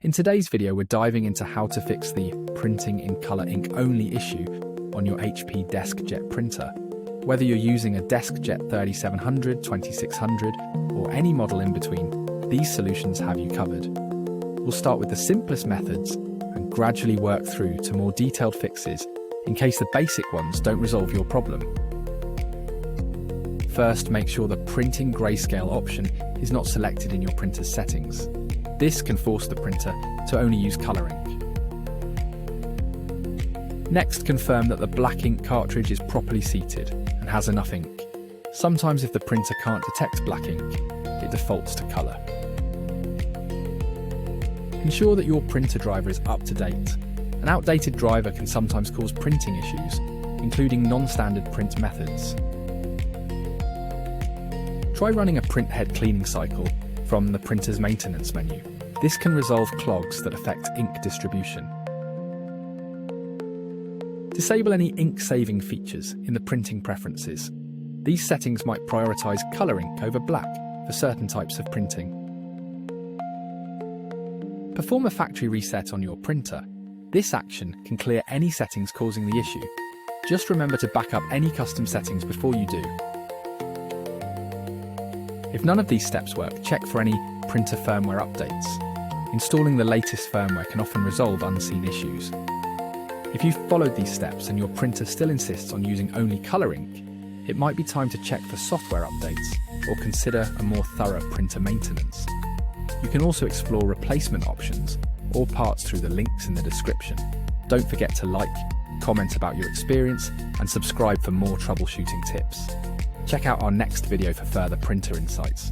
In today's video, we're diving into how to fix the printing in color ink only issue on your HP DeskJet printer. Whether you're using a DeskJet 3700, 2600, or any model in between, these solutions have you covered. We'll start with the simplest methods and gradually work through to more detailed fixes in case the basic ones don't resolve your problem. First, make sure the printing grayscale option is not selected in your printer's settings. This can force the printer to only use color ink. Next, confirm that the black ink cartridge is properly seated and has enough ink. Sometimes if the printer can't detect black ink, it defaults to color. Ensure that your printer driver is up to date. An outdated driver can sometimes cause printing issues, including non-standard print methods. Try running a printhead cleaning cycle from the printer's maintenance menu. This can resolve clogs that affect ink distribution. Disable any ink-saving features in the printing preferences. These settings might prioritize color ink over black for certain types of printing. Perform a factory reset on your printer. This action can clear any settings causing the issue. Just remember to back up any custom settings before you do. If none of these steps work, check for any printer firmware updates. Installing the latest firmware can often resolve unseen issues. If you've followed these steps and your printer still insists on using only color ink, it might be time to check for software updates or consider a more thorough printer maintenance. You can also explore replacement options or parts through the links in the description. Don't forget to like, comment about your experience, and subscribe for more troubleshooting tips. Check out our next video for further printer insights.